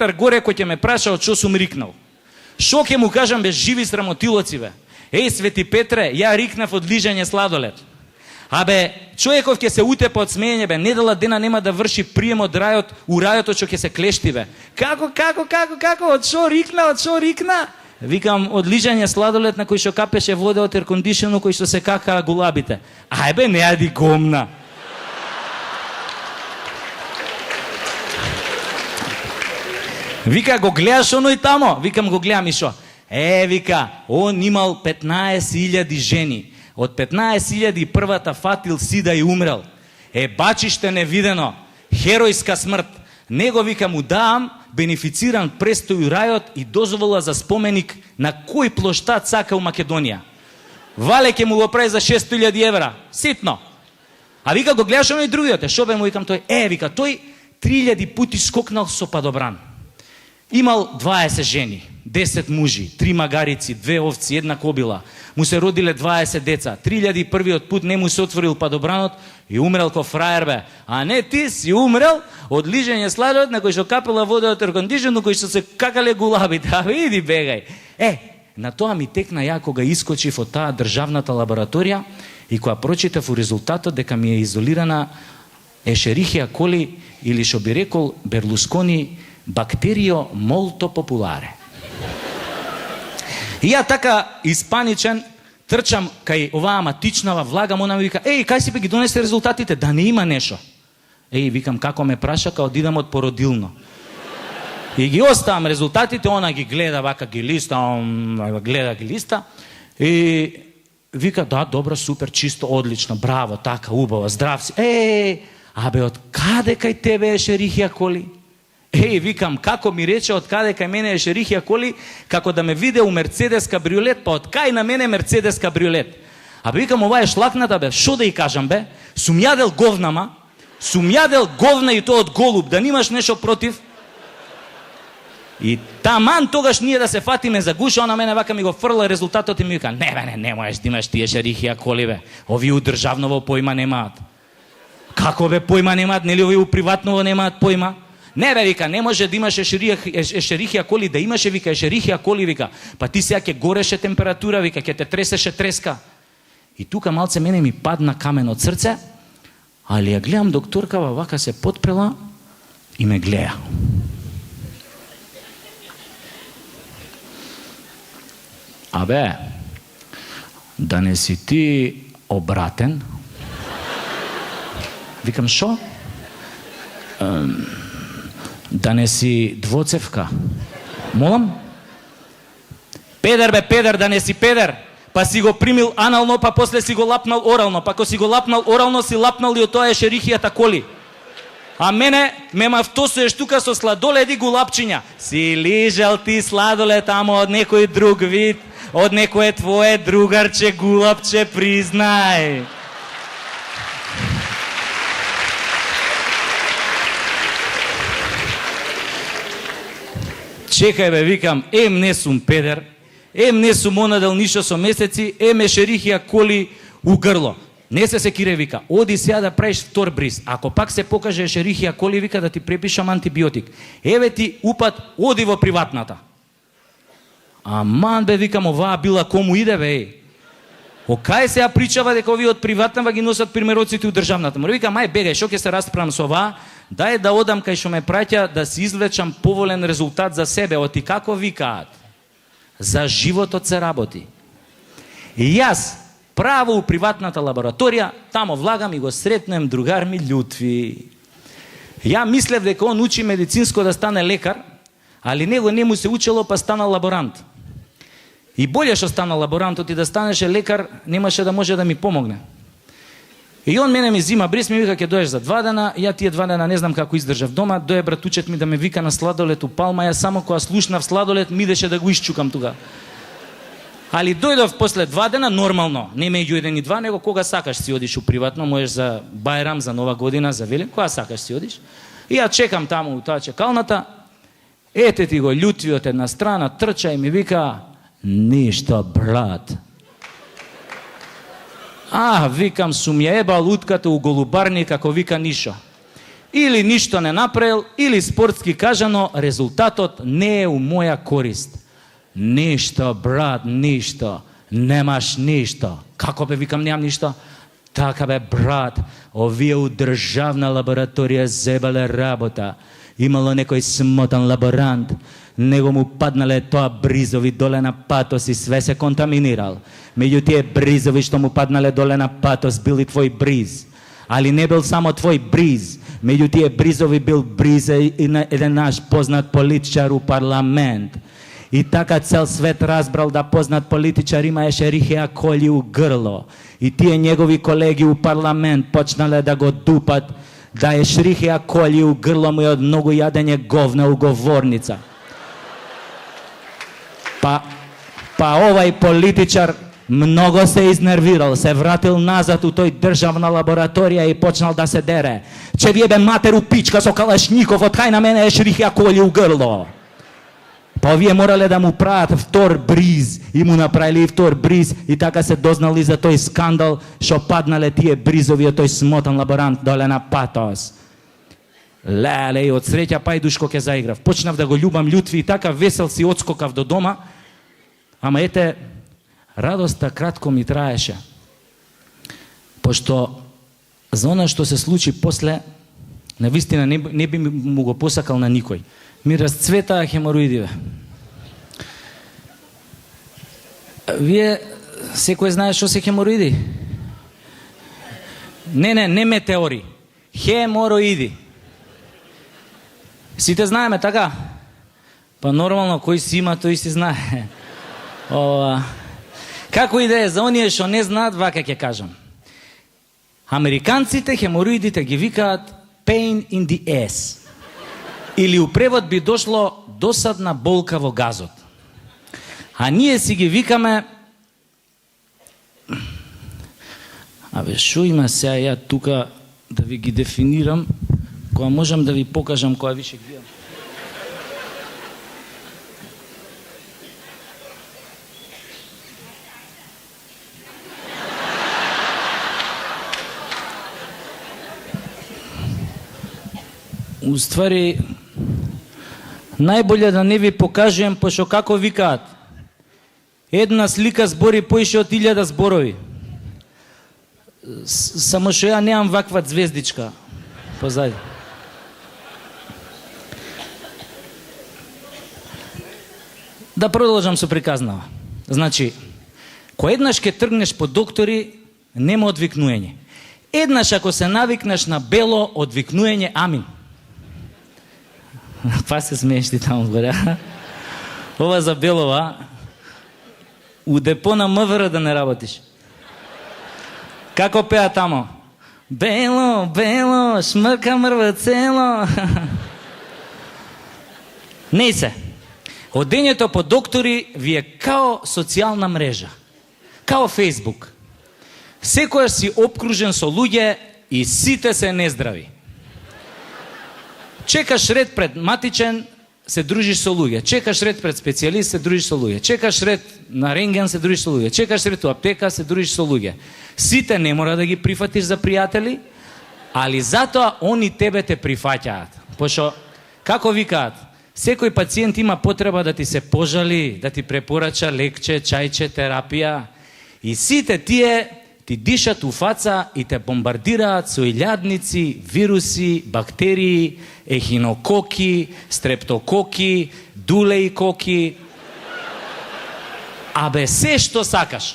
Петар горе кој ќе ме праша од што сум рикнал. Шо ќе му кажам бе, живи срамотилоци бе. Еј, Свети Петре, ја рикнав од лижање сладолед. Абе, човеков ќе се утепа од смеење бе, недела дена нема да врши прием од рајот, у рајот што ќе се клешти бе. Како, од шо рикна? Викам, од лижање сладолед на кој што капеше вода од еркондишено, кој што се какаа гулабите. Ај бе, не јади гомна. Вика, го гледаш оној тамо? Викам, го гледам и шо? Вика, он имал 15.000 жени. Од 15.000 првата Фатил Сида и умрел. Бачиште невидено, херојска смрт. Него, вика, му давам бенефициран престој у рајот и дозвола за споменик на кој плоштад сака у Македонија. Вале ќе му го прави за 600.000 евра. Ситно. А вика, го гледаш оној другиот. Шо бе му викам тој? Вика, тој 3000 пути скокнал со падобран. Имал 20 жени, 10 мужи, 3 магарици, 2 овци, 1 кобила. Му се родиле 20 деца. 3001 пут не му се отворил падобранот и умрел ко фраер бе. А не ти си умрел од лижање сладолед на кој што капела вода од еркондишено, кој што се какале гулабите. Иди бегај. На тоа ми текна ја кога искочив од таа државната лабораторија и кога прочитав у резултатот дека ми е изолирана Ешерихија коли или што би рекол Берлускони бактерио молто популаре. И ја така испаничен трчам кај оваа матичнава, влагам, она ми вика, кај си бе ги донесе резултатите, да не има нешо. Викам, како ме праша, као одидам од породилно. И ги оставам резултатите, она ги гледа, вака ги листа, и вика, да, добро, супер, чисто, одлично, браво, така, убаво, здрав си. Абе, од каде кај тебе е Ешерихија коли? Викам, како ми рече од каде кај мене е Ешерихија коли, како да ме виде у Мерцедес кабриолет, па од кај на мене Мерцедес кабриолет. Абе, викам, ова е шлакната бе, шо да и кажам бе? Сум јадел говнама, сум јадел говна и то од голуб, да немаш нешто против? И таман тогаш ние да се фатиме за гуша, она мене вака ми го фрла резултатот и ми вика, не можеш да имаш ти Ешерихија коли бе, ови у државново појма немаат. Како бе појма немаат, нели ови у приватново немаат појма? Не бе, вика, не може да имаш Ешерихија коли, да имаше, вика, Ешерихија коли, вика, па ти сега ќе гореше температура, вика, ќе те тресеше треска. И тука малце мене ми падна камен од срце, али ја гледам докторкава, вака се потпрела и ме гледа. Абе, да не си ти обратен? Викам, шо? Да не си двоцевка. Молам? Педер бе, педер, да не си педер. Па си го примил анално, па после си го лапнал орално. Па ко си го лапнал орално, си лапнал и од тоа Ешерихијата коли. А мене ме мавтосуеш тука со сладоледи гулапчиња. Си лижал ти сладолед, ама од некој друг вид, од некое твое другарче гулапче, признај. Чекај бе, викам, не сум педер, не сум онадел ништо со месеци, Ешерихија коли у грло. Не се секире, вика, оди сега да правиш втор бриз. Ако пак се покаже Ешерихија коли, вика, да ти препишам антибиотик. Еве ти упат, оди во приватната. Аман бе, викам, оваа била кому иде бе. Кај сега причава дека овие од приватната ги носат примероците у државната. Мора викам, бегај, шо ќе се расправам со оваа? Дај да одам кај што ме праќа да си извлечам поволен резултат за себе. Оти како викаат? За животот се работи. И јас, право у приватната лабораторија, тамо влагам и го сретнем другар ми Љутви. Ја мислев дека он учи медицинско да стане лекар, али него не му се учело, па стана лаборант. И болje што стана лаборантот и да станеше лекар, немаше да може да ми помогне. И он мене ми зима бриз, ми вика, ќе доеш за 2 дена, ја тие 2 дена не знам како издржав дома, дое братучет ми да ме вика на сладолет у Палма, ја само кога слушнав сладолет ми идеше да го исчукам тука. Али дојдов после 2 дена нормално, не меѓу 1 и 2, него кога сакаш си одиш у приватно, можеш за Бајрам, за Нова година, за Велик, кога сакаш си одиш. И ја чекам таму у таа чекалната, ете ти го Љутви од една страна, трча и ми вика, ништо брат. Викам, сум ја ебал утката у голубарни, како вика нишо. или ништо не направил, или спортски кажано, резултатот не е у моја корист. Ништо, брат, ништо. Немаш ништо. Како бе, викам, немам ништо? Така бе, брат, овие у државна лабораторија зебале работа. Имало некој смотан лаборант, него му паднале тоа бризови доле на патос и све се контаминирал. Меѓу тие бризови што му паднале доле на патос бил и твој бриз. Али не бил само твој бриз. Меѓу тие бризови бил бриз и на еден наш познат политичар у парламент. И така цел свет разбрал да познат политичар има ешерихија коли у грло. И тие негови колеги у парламент почнале да го дупат, да ешерихија коли у грло му и од многу јадење говна у говорница. Па овај политичар многу се изнервирал, се вратил назад у тој државна лабораторија и почнал да се дере. Че ви ебе матеру пичка со калашников, откај на мене ешерихија коли у грло. Па овие морале да му прават втор бриз и му направили втор бриз и така се дознали за тој скандал што паднале тие бризови од тој смотан лаборант доле на патос. Леле, и од среќа пајдушко ке заиграв. Почнав да го љубам Љутви и така весел си одскокав до дома. Ама ете, радоста кратко ми траеше. Пошто за она што се случи после, навистина не би му го посакал на никој. Ми расцветаа хемороидиве. Вие секој знае што се хемороиди? Не метеори. Хемороиди. Сите знаеме, така? Па нормално, кој си има, тој си знае. Како и да е, за оние што не знаат, вака ќе кажам. Американците хемороидите ги викаат pain in the ass. Или у превод би дошло досадна болка во газот. А ние си ги викаме... Абе, шо има сега ја тука да ви ги дефинирам, која можам да ви покажам, која више гледам. Уствари, најболje да не ви покажем, пошто како викаат, една слика збори поише од 1000 зборови. Само што ја немам ваква звездичка позади. Да продолжам со приказнава. Значи, кој еднаш ке тргнеш по доктори, нема одвикнување. Еднаш ако се навикнеш на бело, одвикнување, амин. Па се смееш ти таму згоре. Ова за белова, у депо на МВР да не работиш. Како пеа тамо? Бело, бело, шмрка мрва цело. Не се. Одењето по доктори ви е као социјална мрежа. Као Фейсбук. Секојаш си обкружен со луѓе и сите се нездрави. Чекаш ред пред матичен, се дружиш со луѓе. Чекаш ред пред специјалист, се дружиш со луѓе. Чекаш ред на рентген, се дружиш со луѓе. Чекаш ред у аптека, се дружиш со луѓе. Сите не мора да ги прифатиш за пријатели, али затоа они тебе те прифаќаат. Пошто, како викаат, секој пациент има потреба да ти се пожали, да ти препорача лекче, чајче, терапија. И сите тие ти дишат у фаца и те бомбардираат со илјадници, вируси, бактерии, ехинококи, стрептококи, дулеикоки. Абе, се што сакаш.